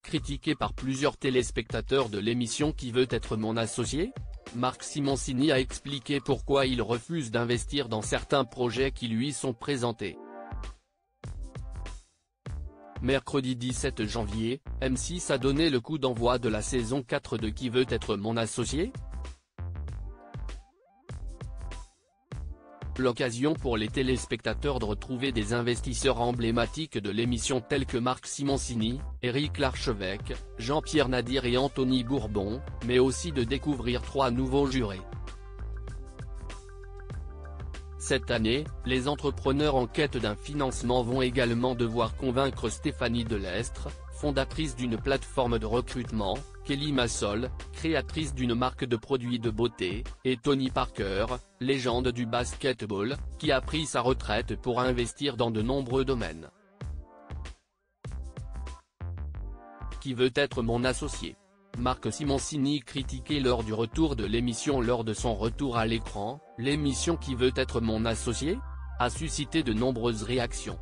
Critiqué par plusieurs téléspectateurs de l'émission Qui veut être mon associé ? Marc Simoncini a expliqué pourquoi il refuse d'investir dans certains projets qui lui sont présentés. Mercredi 17 janvier, M6 a donné le coup d'envoi de la saison 4 de Qui veut être mon associé ? L'occasion pour les téléspectateurs de retrouver des investisseurs emblématiques de l'émission tels que Marc Simoncini, Éric Larchevêque, Jean-Pierre Nadir et Anthony Bourbon, mais aussi de découvrir 3 nouveaux jurés. Cette année, les entrepreneurs en quête d'un financement vont également devoir convaincre Stéphanie Delestre, fondatrice d'une plateforme de recrutement, Kelly Massol, créatrice d'une marque de produits de beauté, et Tony Parker, légende du basketball, qui a pris sa retraite pour investir dans de nombreux domaines. Qui veut être mon associé ? Marc Simoncini critiqué lors du retour de l'émission. Lors de son retour à l'écran, l'émission Qui veut être mon associé ? A suscité de nombreuses réactions.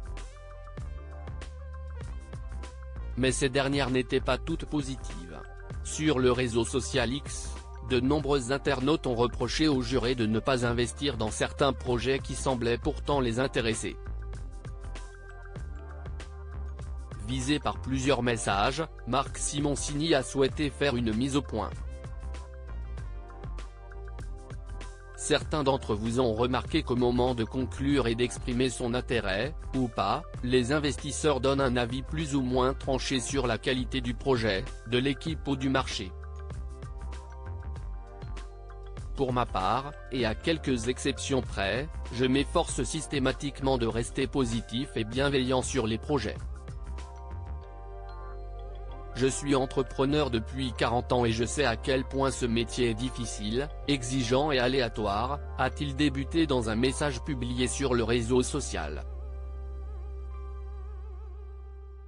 Mais ces dernières n'étaient pas toutes positives. Sur le réseau social X, de nombreux internautes ont reproché aux jurés de ne pas investir dans certains projets qui semblaient pourtant les intéresser. Visé par plusieurs messages, Marc Simoncini a souhaité faire une mise au point. Certains d'entre vous ont remarqué qu'au moment de conclure et d'exprimer son intérêt, ou pas, les investisseurs donnent un avis plus ou moins tranché sur la qualité du projet, de l'équipe ou du marché. Pour ma part, et à quelques exceptions près, je m'efforce systématiquement de rester positif et bienveillant sur les projets. Je suis entrepreneur depuis 40 ans et je sais à quel point ce métier est difficile, exigeant et aléatoire, a-t-il débuté dans un message publié sur le réseau social.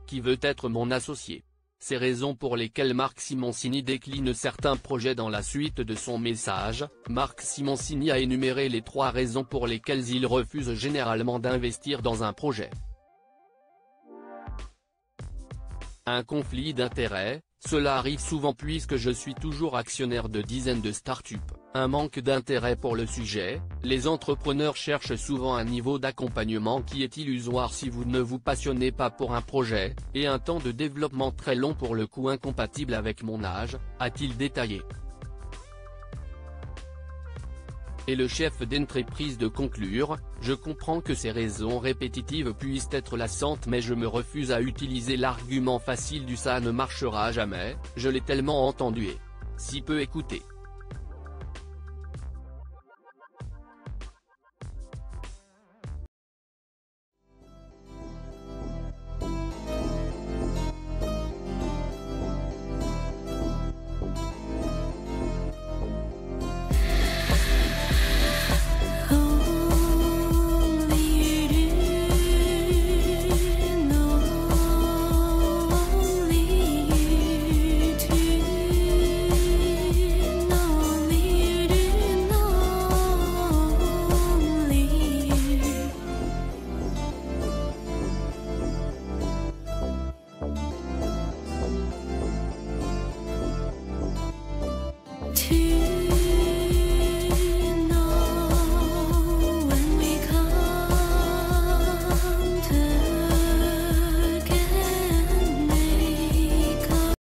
Qui veut être mon associé ? Ces raisons pour lesquelles Marc Simoncini décline certains projets. Dans la suite de son message, Marc Simoncini a énuméré les 3 raisons pour lesquelles il refuse généralement d'investir dans un projet. Un conflit d'intérêts, cela arrive souvent puisque je suis toujours actionnaire de dizaines de startups. Un manque d'intérêt pour le sujet, les entrepreneurs cherchent souvent un niveau d'accompagnement qui est illusoire si vous ne vous passionnez pas pour un projet, et un temps de développement très long pour le coup incompatible avec mon âge, a-t-il détaillé. Et le chef d'entreprise de conclure, je comprends que ces raisons répétitives puissent être lassantes mais je me refuse à utiliser l'argument facile du ça ne marchera jamais, je l'ai tellement entendu et si peu écouté.